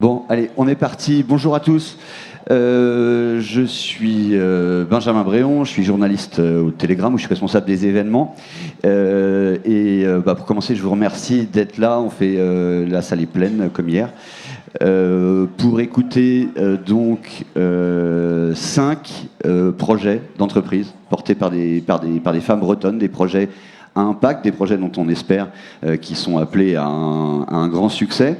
Bon, allez, on est parti. Bonjour à tous. Je suis Benjamin Bréon, je suis journaliste au Télégramme où je suis responsable des événements. Pour commencer, je vous remercie d'être là. On fait la salle est pleine comme hier. Pour écouter 5 projets d'entreprise portés par des femmes bretonnes, des projets à impact, des projets dont on espère qu'ils sont appelés à un grand succès.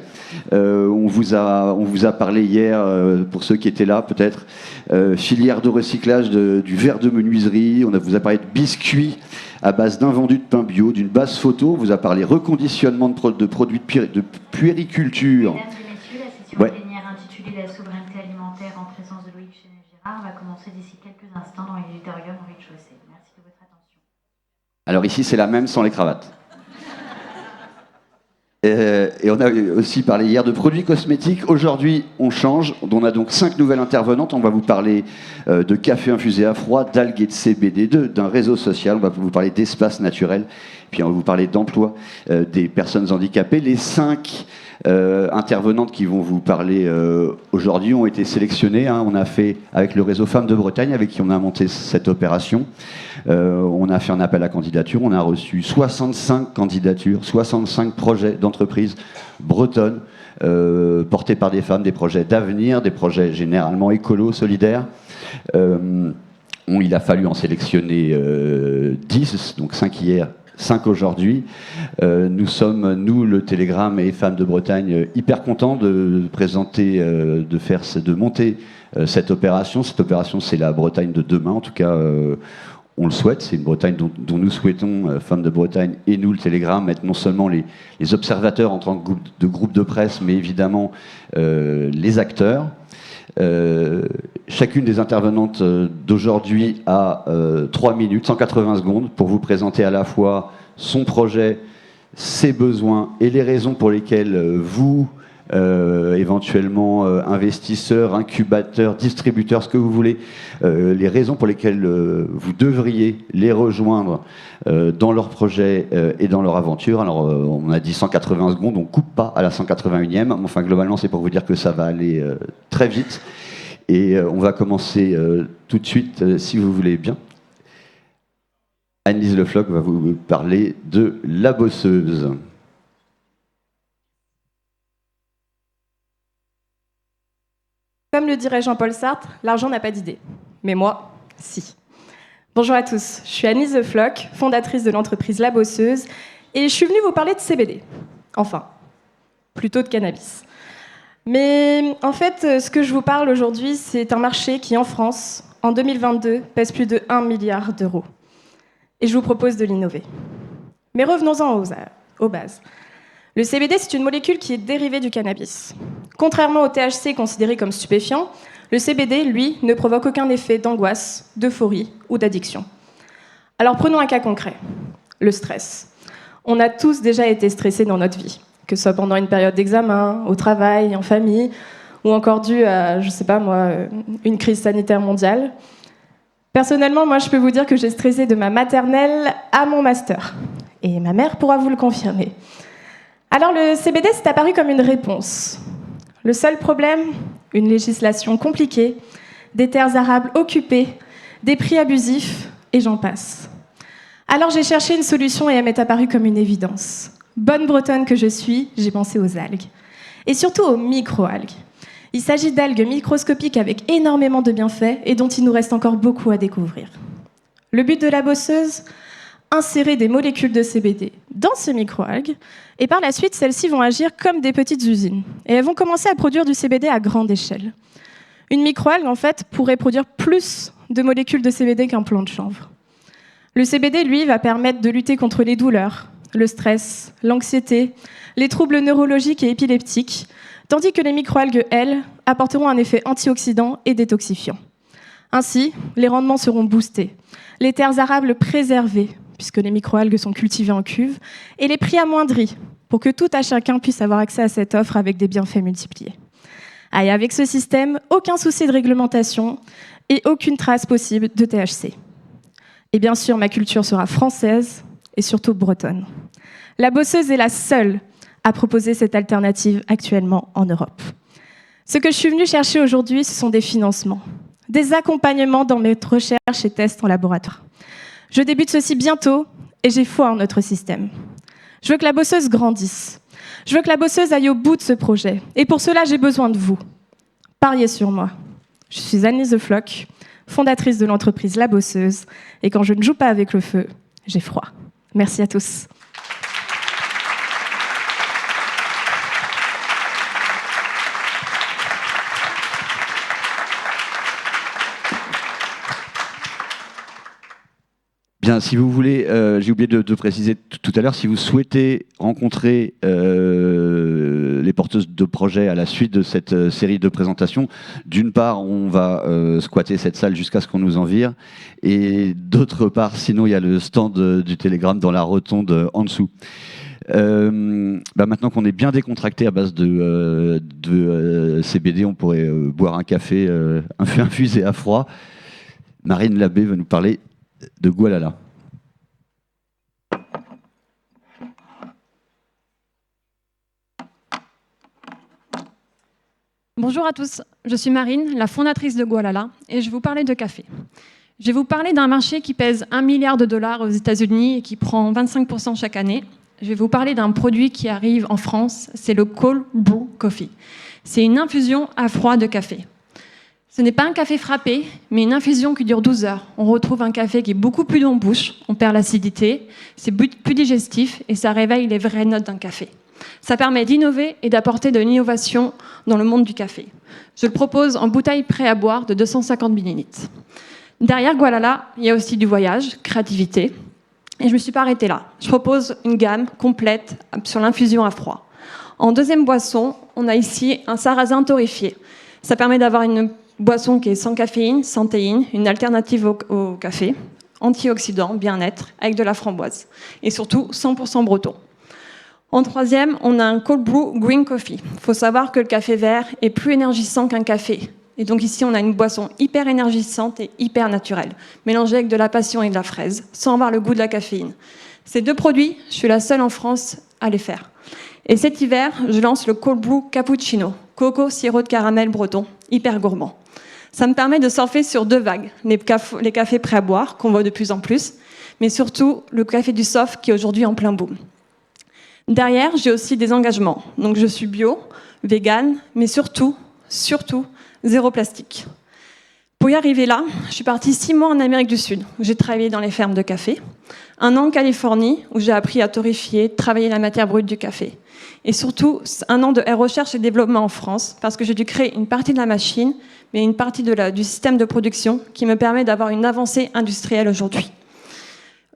On vous a parlé hier, pour ceux qui étaient là peut-être, filière de recyclage du verre de menuiserie. On vous a parlé de biscuits à base d'invendus de pain bio, d'une base photo. On vous a parlé reconditionnement de produits de puériculture. Mesdames et messieurs, la session plénière intitulée La souveraineté alimentaire en présence de Loïc Chenet-Girard va commencer d'ici quelques instants dans l'auditorium au rez-de-chaussée. Merci de votre attention. Alors ici, c'est la même sans les cravates. Et on a aussi parlé hier de produits cosmétiques. Aujourd'hui, on change. On a donc 5 nouvelles intervenantes. On va vous parler de café infusé à froid, d'algues et de CBD, d'un réseau social. On va vous parler d'espace naturel. Puis on va vous parler d'emploi des personnes handicapées. Les 5 intervenantes qui vont vous parler aujourd'hui ont été sélectionnées. On a fait avec le réseau Femmes de Bretagne, avec qui on a monté cette opération. On a fait un appel à candidature. On a reçu 65 candidatures, 65 projets d'entreprises bretonnes portés par des femmes, des projets d'avenir, des projets généralement écolos, solidaires. Il a fallu en sélectionner 10, donc 5 hier, 5 aujourd'hui. Nous sommes, nous, le Télégramme et Femmes de Bretagne, hyper contents de présenter, de monter cette opération. Cette opération, c'est la Bretagne de demain. En tout cas, on le souhaite. C'est une Bretagne dont nous souhaitons, Femmes de Bretagne et nous, le Télégramme, être non seulement les observateurs en tant que groupe de presse, mais évidemment les acteurs. Chacune des intervenantes d'aujourd'hui a 3 minutes, 180 secondes, pour vous présenter à la fois son projet, ses besoins et les raisons pour lesquelles vous, éventuellement investisseurs, incubateurs, distributeurs, ce que vous voulez, les raisons pour lesquelles vous devriez les rejoindre dans leur projet et dans leur aventure. Alors on a dit 180 secondes, on ne coupe pas à la 181e, enfin globalement c'est pour vous dire que ça va aller très vite. Et on va commencer tout de suite, si vous voulez bien. Anne-Lise Le Floch va vous parler de La Bosseuse. Comme le dirait Jean-Paul Sartre, l'argent n'a pas d'idée. Mais moi, si. Bonjour à tous, je suis Anne-Lise Le Floch, fondatrice de l'entreprise La Bosseuse, et je suis venue vous parler de CBD. Enfin, plutôt de cannabis. Mais en fait, ce que je vous parle aujourd'hui, c'est un marché qui, en France, en 2022, pèse plus de 1 milliard d'euros. Et je vous propose de l'innover. Mais revenons-en aux bases. Le CBD, c'est une molécule qui est dérivée du cannabis. Contrairement au THC considéré comme stupéfiant, le CBD, lui, ne provoque aucun effet d'angoisse, d'euphorie ou d'addiction. Alors prenons un cas concret, le stress. On a tous déjà été stressés dans notre vie, que ce soit pendant une période d'examen, au travail, en famille, ou encore dû à, je sais pas moi, une crise sanitaire mondiale. Personnellement, moi, je peux vous dire que j'ai stressé de ma maternelle à mon master. Et ma mère pourra vous le confirmer. Alors le CBD, c'est apparu comme une réponse. Le seul problème, une législation compliquée, des terres arables occupées, des prix abusifs, et j'en passe. Alors j'ai cherché une solution et elle m'est apparue comme une évidence. Bonne bretonne que je suis, j'ai pensé aux algues. Et surtout aux micro-algues. Il s'agit d'algues microscopiques avec énormément de bienfaits et dont il nous reste encore beaucoup à découvrir. Le but de La Bosseuse, insérer des molécules de CBD dans ces micro-algues, et par la suite, celles-ci vont agir comme des petites usines. Et elles vont commencer à produire du CBD à grande échelle. Une micro-algue, en fait, pourrait produire plus de molécules de CBD qu'un plant de chanvre. Le CBD, lui, va permettre de lutter contre les douleurs, le stress, l'anxiété, les troubles neurologiques et épileptiques, tandis que les microalgues, elles, apporteront un effet antioxydant et détoxifiant. Ainsi, les rendements seront boostés, les terres arables préservées, puisque les microalgues sont cultivées en cuve, et les prix amoindris, pour que tout à chacun puisse avoir accès à cette offre avec des bienfaits multipliés. Et avec ce système, aucun souci de réglementation et aucune trace possible de THC. Et bien sûr, ma culture sera française et surtout bretonne. La Bosseuse est la seule à proposer cette alternative actuellement en Europe. Ce que je suis venue chercher aujourd'hui, ce sont des financements, des accompagnements dans mes recherches et tests en laboratoire. Je débute ceci bientôt et j'ai foi en notre système. Je veux que la bosseuse grandisse. Je veux que la bosseuse aille au bout de ce projet. Et pour cela, j'ai besoin de vous. Pariez sur moi. Je suis Annie The Flock, fondatrice de l'entreprise La Bosseuse. Et quand je ne joue pas avec le feu, j'ai froid. Merci à tous. Bien, si vous voulez, j'ai oublié de préciser tout à l'heure, si vous souhaitez rencontrer les porteuses de projets à la suite de cette série de présentations, d'une part, on va squatter cette salle jusqu'à ce qu'on nous en vire, et d'autre part, sinon, il y a le stand du Télégramme dans la rotonde en dessous. Maintenant qu'on est bien décontracté à base de CBD, on pourrait boire un café infusé à froid. Marine Labbé va nous parler de Gualala. Bonjour à tous, je suis Marine, la fondatrice de Gualala, et je vais vous parler de café. Je vais vous parler d'un marché qui pèse $1 milliard aux États-Unis et qui prend 25% chaque année. Je vais vous parler d'un produit qui arrive en France, c'est le Cold Brew Coffee. C'est une infusion à froid de café. Ce n'est pas un café frappé, mais une infusion qui dure 12 heures. On retrouve un café qui est beaucoup plus long en bouche, on perd l'acidité, c'est plus digestif et ça réveille les vraies notes d'un café. Ça permet d'innover et d'apporter de l'innovation dans le monde du café. Je le propose en bouteille prêt à boire de 250 ml. Derrière Gualala, il y a aussi du voyage, créativité. Et je ne me suis pas arrêtée là. Je propose une gamme complète sur l'infusion à froid. En deuxième boisson, on a ici un sarrasin torréfié. Ça permet d'avoir une boisson qui est sans caféine, sans théine, une alternative au café, antioxydant, bien-être, avec de la framboise. Et surtout, 100% breton. En troisième, on a un Cold Brew Green Coffee. Il faut savoir que le café vert est plus énergisant qu'un café. Et donc ici, on a une boisson hyper énergisante et hyper naturelle, mélangée avec de la passion et de la fraise, sans avoir le goût de la caféine. Ces deux produits, je suis la seule en France à les faire. Et cet hiver, je lance le Cold Brew Cappuccino, coco sirop de caramel breton, hyper gourmand. Ça me permet de surfer sur deux vagues, les cafés prêts à boire, qu'on voit de plus en plus, mais surtout le café du soft qui est aujourd'hui en plein boom. Derrière, j'ai aussi des engagements. Donc je suis bio, vegan, mais surtout, zéro plastique. Pour y arriver là, je suis partie 6 mois en Amérique du Sud, où j'ai travaillé dans les fermes de café, 1 an en Californie, où j'ai appris à torréfier, travailler la matière brute du café. Et surtout, 1 an de recherche et développement en France, parce que j'ai dû créer une partie de la machine, mais une partie du système de production qui me permet d'avoir une avancée industrielle aujourd'hui.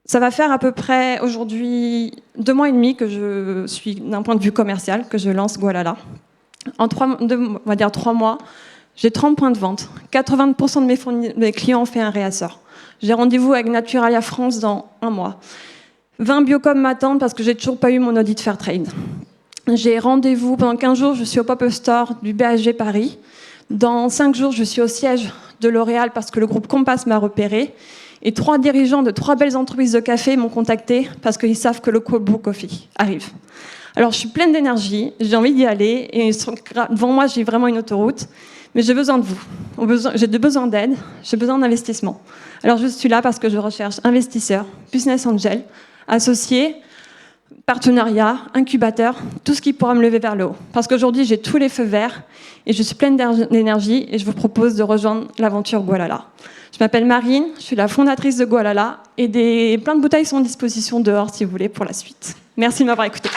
Ça va faire à peu près aujourd'hui 2 mois et demi que je suis, d'un point de vue commercial, que je lance Gualala. En 3 mois, j'ai 30 points de vente. 80% de mes clients ont fait un réassort. J'ai rendez-vous avec Naturalia France dans 1 mois. 20 Biocom m'attendent parce que j'ai toujours pas eu mon audit Fairtrade. J'ai rendez-vous pendant 15 jours, je suis au Pop-Up Store du BHG Paris. Dans 5 jours, je suis au siège de L'Oréal parce que le groupe Compass m'a repéré. Et 3 dirigeants de 3 belles entreprises de café m'ont contacté parce qu'ils savent que le Cold Brew Coffee arrive. Alors je suis pleine d'énergie, j'ai envie d'y aller, et devant moi j'ai vraiment une autoroute, mais j'ai besoin de vous, j'ai besoin d'aide, j'ai besoin d'investissement. Alors je suis là parce que je recherche investisseurs, business angels, associés, partenariats, incubateurs, tout ce qui pourra me lever vers le haut. Parce qu'aujourd'hui j'ai tous les feux verts, et je suis pleine d'énergie, et je vous propose de rejoindre l'aventure Gualala. Je m'appelle Marine, je suis la fondatrice de Gualala, et plein de bouteilles sont à disposition dehors si vous voulez pour la suite. Merci de m'avoir écouté.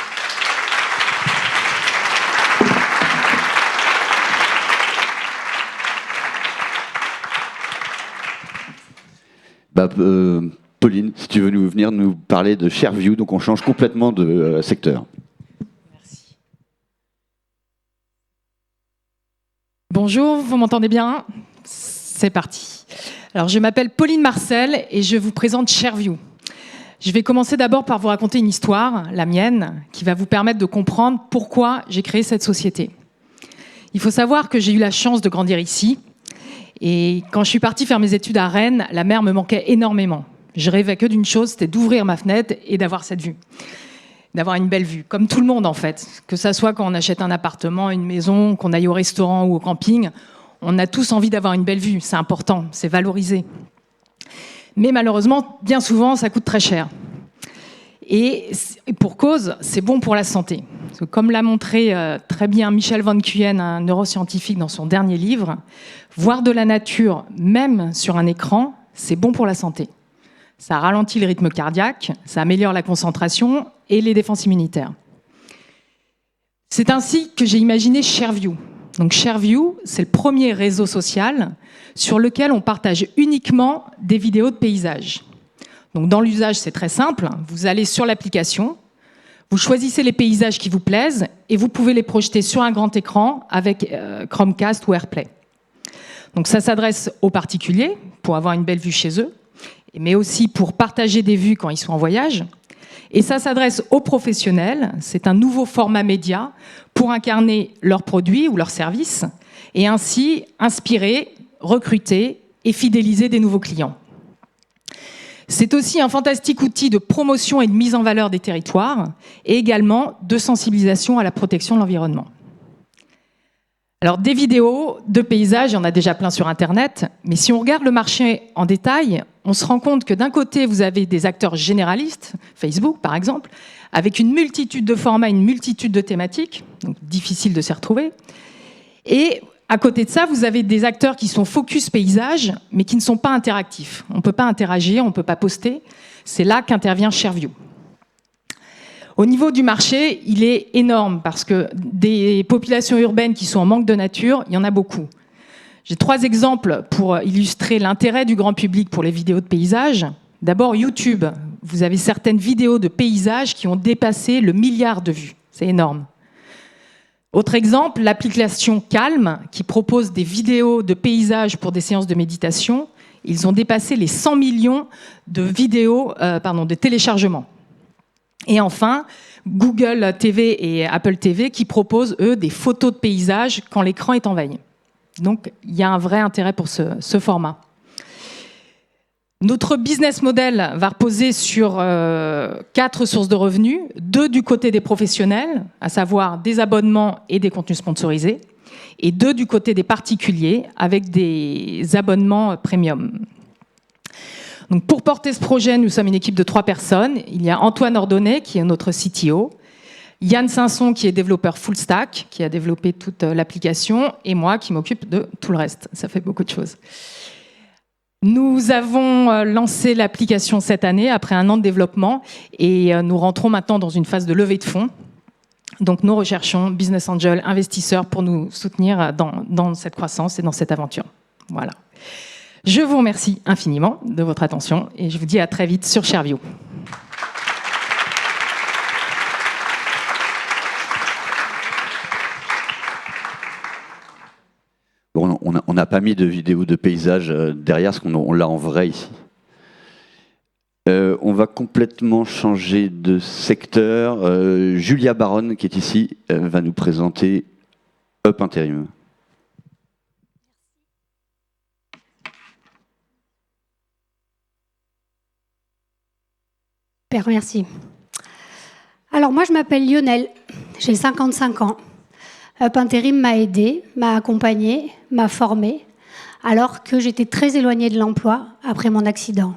Pauline, si tu veux venir nous parler de ShareView, donc on change complètement de secteur. Merci. Bonjour, vous m'entendez bien? C'est parti. Alors, je m'appelle Pauline Marcel et je vous présente ShareView. Je vais commencer d'abord par vous raconter une histoire, la mienne, qui va vous permettre de comprendre pourquoi j'ai créé cette société. Il faut savoir que j'ai eu la chance de grandir ici. Et quand je suis partie faire mes études à Rennes, la mer me manquait énormément. Je rêvais que d'une chose, c'était d'ouvrir ma fenêtre et d'avoir cette vue. d'avoir une belle vue, comme tout le monde en fait. Que ça soit quand on achète un appartement, une maison, qu'on aille au restaurant ou au camping, on a tous envie d'avoir une belle vue, c'est important, c'est valorisé. Mais malheureusement, bien souvent, ça coûte très cher. Et pour cause, c'est bon pour la santé. Parce que comme l'a montré très bien Michel Van Kuyen, un neuroscientifique, dans son dernier livre, voir de la nature, même sur un écran, c'est bon pour la santé. Ça ralentit le rythme cardiaque, ça améliore la concentration et les défenses immunitaires. C'est ainsi que j'ai imaginé ShareView. Donc ShareView, c'est le premier réseau social sur lequel on partage uniquement des vidéos de paysages. Donc dans l'usage, c'est très simple. Vous allez sur l'application, vous choisissez les paysages qui vous plaisent et vous pouvez les projeter sur un grand écran avec Chromecast ou AirPlay. Donc ça s'adresse aux particuliers pour avoir une belle vue chez eux, mais aussi pour partager des vues quand ils sont en voyage. Et ça s'adresse aux professionnels. C'est un nouveau format média pour incarner leurs produits ou leurs services et ainsi inspirer, recruter et fidéliser des nouveaux clients. C'est aussi un fantastique outil de promotion et de mise en valeur des territoires et également de sensibilisation à la protection de l'environnement. Alors, des vidéos de paysages, il y en a déjà plein sur Internet, mais si on regarde le marché en détail, on se rend compte que d'un côté, vous avez des acteurs généralistes, Facebook par exemple, avec une multitude de formats, une multitude de thématiques, donc difficile de s'y retrouver. Et à côté de ça, vous avez des acteurs qui sont focus paysage, mais qui ne sont pas interactifs. On ne peut pas interagir, on ne peut pas poster. C'est là qu'intervient ShareView. Au niveau du marché, il est énorme parce que des populations urbaines qui sont en manque de nature, il y en a beaucoup. J'ai 3 exemples pour illustrer l'intérêt du grand public pour les vidéos de paysages. D'abord, YouTube. Vous avez certaines vidéos de paysages qui ont dépassé le 1 milliard de vues. C'est énorme. Autre exemple, l'application Calm, qui propose des vidéos de paysages pour des séances de méditation. Ils ont dépassé les 100 millions de vidéos, de téléchargements. Et enfin, Google TV et Apple TV qui proposent, eux, des photos de paysages quand l'écran est envahi. Donc, il y a un vrai intérêt pour ce format. Notre business model va reposer sur 4 sources de revenus, 2 du côté des professionnels, à savoir des abonnements et des contenus sponsorisés, et 2 du côté des particuliers, avec des abonnements premium. Donc pour porter ce projet, nous sommes une équipe de 3 personnes. Il y a Antoine Ordonnet, qui est notre CTO, Yann Sanson, qui est développeur full stack, qui a développé toute l'application, et moi, qui m'occupe de tout le reste. Ça fait beaucoup de choses. Nous avons lancé l'application cette année, après 1 an de développement, et nous rentrons maintenant dans une phase de levée de fonds. Donc nous recherchons business angel, investisseurs, pour nous soutenir dans cette croissance et dans cette aventure. Voilà. Je vous remercie infiniment de votre attention et je vous dis à très vite sur ShareView. Bon, on n'a pas mis de vidéo de paysage derrière, parce qu'on l'a en vrai ici. On va complètement changer de secteur. Julia Baronne, qui est ici, va nous présenter Up Interim. Merci. Alors moi je m'appelle Lionel, j'ai 55 ans. Up Interim m'a aidée, m'a accompagnée, m'a formée, alors que j'étais très éloignée de l'emploi après mon accident.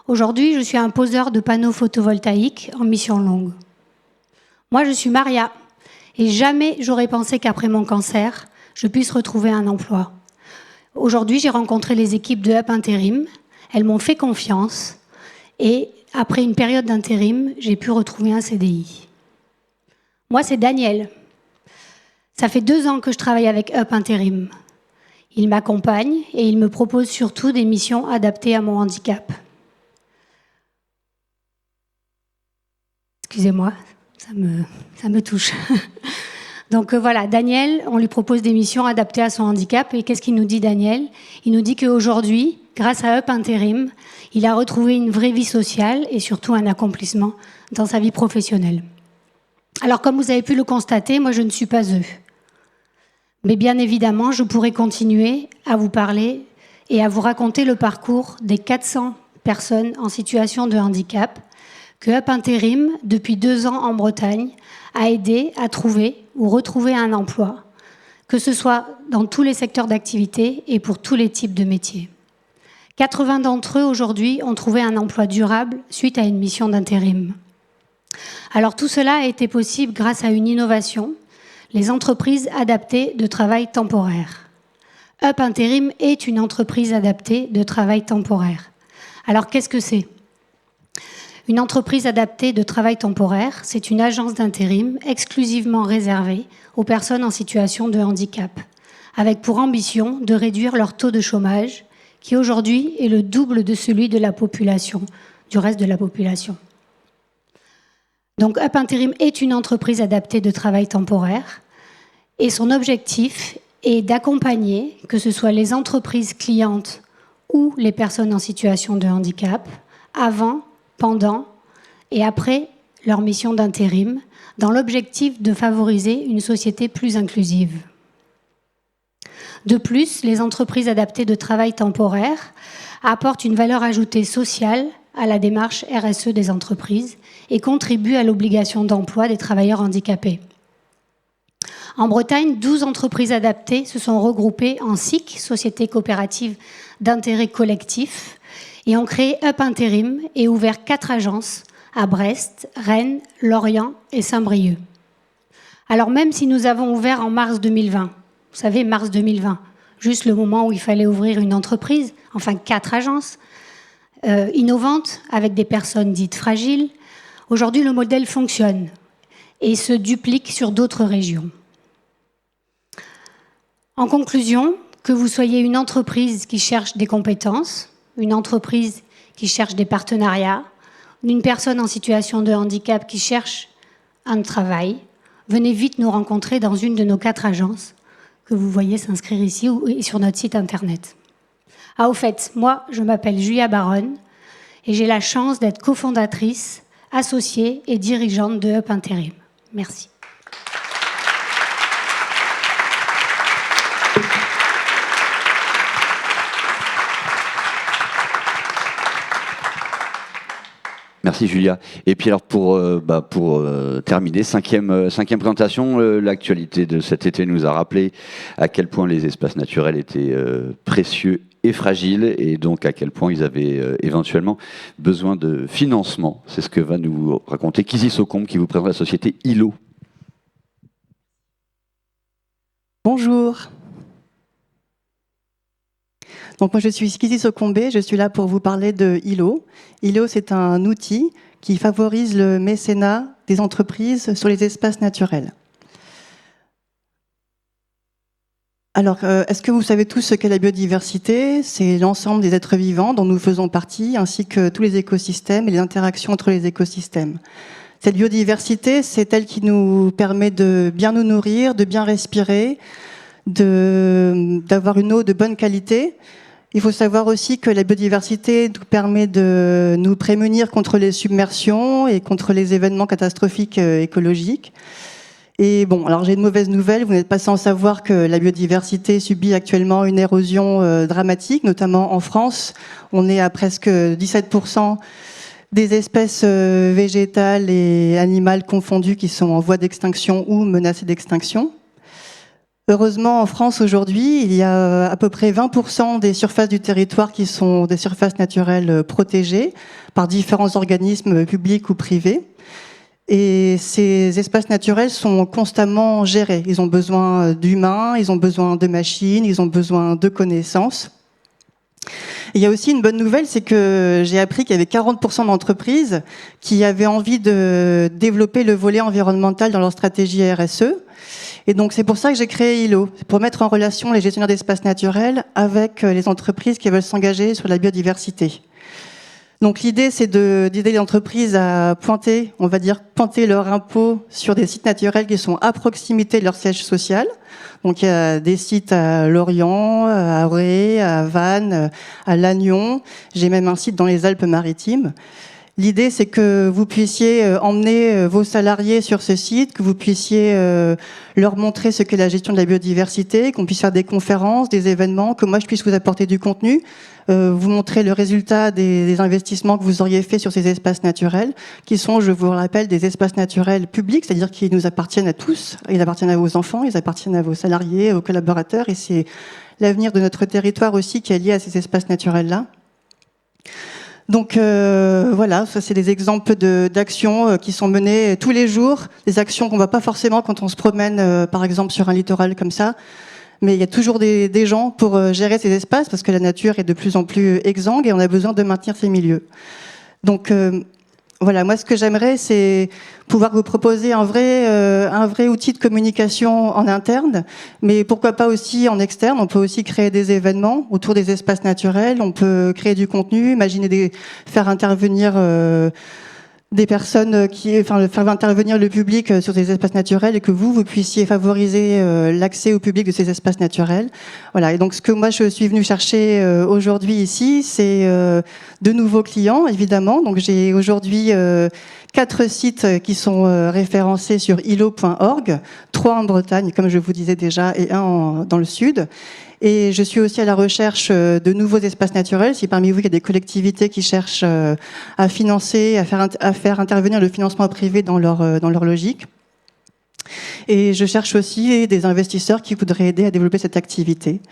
Aujourd'hui, je suis un poseur de panneaux photovoltaïques en mission longue. Moi, je suis Maria, et jamais j'aurais pensé qu'après mon cancer, je puisse retrouver un emploi. Aujourd'hui, j'ai rencontré les équipes de Up Interim, elles m'ont fait confiance, et après une période d'intérim, j'ai pu retrouver un CDI. Moi, c'est Daniel. Ça fait 2 ans que je travaille avec Up Interim. Il m'accompagne et il me propose surtout des missions adaptées à mon handicap. Excusez-moi, ça me touche. Donc voilà, Daniel, on lui propose des missions adaptées à son handicap. Et qu'est-ce qu'il nous dit, Daniel? Il nous dit qu'aujourd'hui, grâce à Up Interim, il a retrouvé une vraie vie sociale et surtout un accomplissement dans sa vie professionnelle. Alors, comme vous avez pu le constater, moi, je ne suis pas eux. Mais bien évidemment, je pourrais continuer à vous parler et à vous raconter le parcours des 400 personnes en situation de handicap que Up Intérim, depuis 2 ans en Bretagne, a aidé à trouver ou retrouver un emploi, que ce soit dans tous les secteurs d'activité et pour tous les types de métiers. 80 d'entre eux aujourd'hui ont trouvé un emploi durable suite à une mission d'intérim. Alors tout cela a été possible grâce à une innovation, les entreprises adaptées de travail temporaire. Up Intérim est une entreprise adaptée de travail temporaire. Alors qu'est-ce que c'est ? Une entreprise adaptée de travail temporaire, c'est une agence d'intérim exclusivement réservée aux personnes en situation de handicap, avec pour ambition de réduire leur taux de chômage, qui aujourd'hui est le double de celui de la population, du reste de la population. Donc Up Intérim est une entreprise adaptée de travail temporaire et son objectif est d'accompagner, que ce soit les entreprises clientes ou les personnes en situation de handicap, avant, pendant et après leur mission d'intérim, dans l'objectif de favoriser une société plus inclusive. De plus, les entreprises adaptées de travail temporaire apportent une valeur ajoutée sociale à la démarche RSE des entreprises et contribuent à l'obligation d'emploi des travailleurs handicapés. En Bretagne, 12 entreprises adaptées se sont regroupées en SIC, Société coopérative d'intérêt collectif, et ont créé Up Intérim et ouvert 4 agences à Brest, Rennes, Lorient et Saint-Brieuc. Alors même si nous avons ouvert en mars 2020, vous savez, mars 2020, juste le moment où il fallait ouvrir une entreprise, enfin 4 agences innovantes avec des personnes dites fragiles, aujourd'hui le modèle fonctionne et se duplique sur d'autres régions. En conclusion, que vous soyez une entreprise qui cherche des compétences, une entreprise qui cherche des partenariats, une personne en situation de handicap qui cherche un travail, venez vite nous rencontrer dans une de nos 4 agences que vous voyez s'inscrire ici ou sur notre site internet. Ah, au fait, moi, je m'appelle Julia Baronne et j'ai la chance d'être cofondatrice, associée et dirigeante de Up Intérim. Merci. Merci Julia. Et puis alors pour terminer, cinquième présentation, l'actualité de cet été nous a rappelé à quel point les espaces naturels étaient précieux et fragiles et donc à quel point ils avaient éventuellement besoin de financement. C'est ce que va nous raconter Kizzy Socombe qui vous présente la société ILO. Bonjour. Donc moi je suis Kizzy Socombe, je suis là pour vous parler de ILO. ILO c'est un outil qui favorise le mécénat des entreprises sur les espaces naturels. Alors est-ce que vous savez tous ce qu'est la biodiversité ? C'est l'ensemble des êtres vivants dont nous faisons partie, ainsi que tous les écosystèmes et les interactions entre les écosystèmes. Cette biodiversité, c'est elle qui nous permet de bien nous nourrir, de bien respirer, d'avoir une eau de bonne qualité. Il faut savoir aussi que la biodiversité nous permet de nous prémunir contre les submersions et contre les événements catastrophiques écologiques. Et bon, alors j'ai une mauvaise nouvelle, vous n'êtes pas sans savoir que la biodiversité subit actuellement une érosion dramatique, notamment en France. On est à presque 17% des espèces végétales et animales confondues qui sont en voie d'extinction ou menacées d'extinction. Heureusement, en France, aujourd'hui, il y a à peu près 20% des surfaces du territoire qui sont des surfaces naturelles protégées par différents organismes publics ou privés. Et ces espaces naturels sont constamment gérés. Ils ont besoin d'humains, ils ont besoin de machines, ils ont besoin de connaissances. Et il y a aussi une bonne nouvelle, c'est que j'ai appris qu'il y avait 40% d'entreprises qui avaient envie de développer le volet environnemental dans leur stratégie RSE. Et donc c'est pour ça que j'ai créé ILO, pour mettre en relation les gestionnaires d'espaces naturels avec les entreprises qui veulent s'engager sur la biodiversité. Donc l'idée, c'est d'aider les entreprises à pointer leurs impôts sur des sites naturels qui sont à proximité de leur siège social. Donc il y a des sites à Lorient, à Auray, à Vannes, à Lannion. J'ai même un site dans les Alpes-Maritimes. L'idée, c'est que vous puissiez emmener vos salariés sur ce site, que vous puissiez leur montrer ce qu'est la gestion de la biodiversité, qu'on puisse faire des conférences, des événements, que moi je puisse vous apporter du contenu, vous montrer le résultat des investissements que vous auriez fait sur ces espaces naturels, qui sont, je vous le rappelle, des espaces naturels publics, c'est-à-dire qu'ils nous appartiennent à tous, ils appartiennent à vos enfants, ils appartiennent à vos salariés, aux collaborateurs, et c'est l'avenir de notre territoire aussi qui est lié à ces espaces naturels-là. Donc voilà, ça c'est des exemples d'actions qui sont menées tous les jours, des actions qu'on ne voit pas forcément quand on se promène par exemple sur un littoral comme ça, mais il y a toujours des gens pour gérer ces espaces parce que la nature est de plus en plus exsangue et on a besoin de maintenir ces milieux. Donc voilà, moi ce que j'aimerais c'est pouvoir vous proposer un vrai outil de communication en interne, mais pourquoi pas aussi en externe. On peut aussi créer des événements autour des espaces naturels, on peut créer du contenu, faire intervenir des personnes faire intervenir le public sur ces espaces naturels et que vous puissiez favoriser l'accès au public de ces espaces naturels. Voilà. Et donc, ce que moi, je suis venue chercher aujourd'hui ici, c'est de nouveaux clients, évidemment. Donc, j'ai aujourd'hui 4 sites qui sont référencés sur ilo.org, 3 en Bretagne, comme je vous disais déjà, et 1 dans le sud. Et je suis aussi à la recherche de nouveaux espaces naturels. Si parmi vous, il y a des collectivités qui cherchent à financer, à faire intervenir le financement privé dans leur logique. Et je cherche aussi des investisseurs qui voudraient aider à développer cette activité.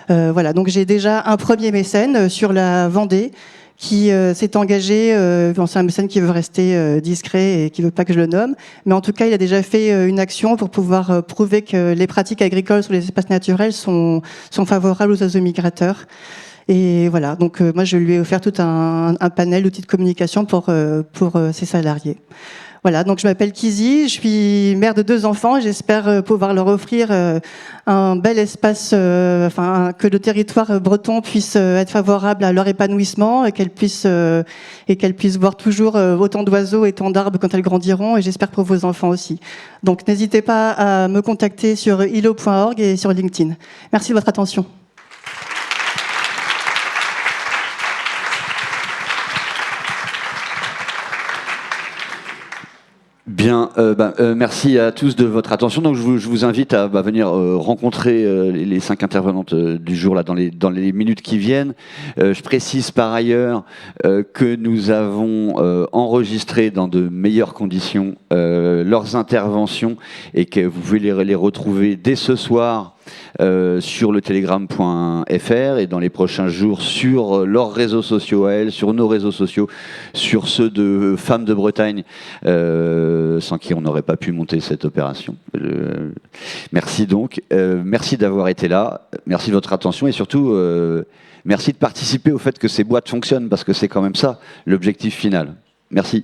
Voilà, donc j'ai déjà un premier mécène sur la Vendée qui s'est engagé, c'est un mécène qui veut rester discret et qui veut pas que je le nomme, mais en tout cas il a déjà fait une action pour pouvoir prouver que les pratiques agricoles sur les espaces naturels sont favorables aux oiseaux migrateurs. Et voilà, donc moi je lui ai offert tout un panel d'outils de communication pour ses salariés. Voilà, donc je m'appelle Kizi, je suis mère de 2 enfants et j'espère pouvoir leur offrir un bel espace, que le territoire breton puisse être favorable à leur épanouissement et qu'elles puissent voir toujours autant d'oiseaux et tant d'arbres quand elles grandiront, et j'espère pour vos enfants aussi. Donc n'hésitez pas à me contacter sur ilo.org et sur LinkedIn. Merci de votre attention. Bien, merci à tous de votre attention. Donc, je vous invite à venir rencontrer les 5 intervenantes du jour là dans les minutes qui viennent. Je précise par ailleurs que nous avons enregistré dans de meilleures conditions leurs interventions et que vous pouvez les retrouver dès ce soir sur le telegram.fr et dans les prochains jours sur leurs réseaux sociaux à elles, sur nos réseaux sociaux, sur ceux de Femmes de Bretagne, sans qui on n'aurait pas pu monter cette opération. Merci donc, merci d'avoir été là, merci de votre attention et surtout merci de participer au fait que ces boîtes fonctionnent parce que c'est quand même ça l'objectif final. Merci.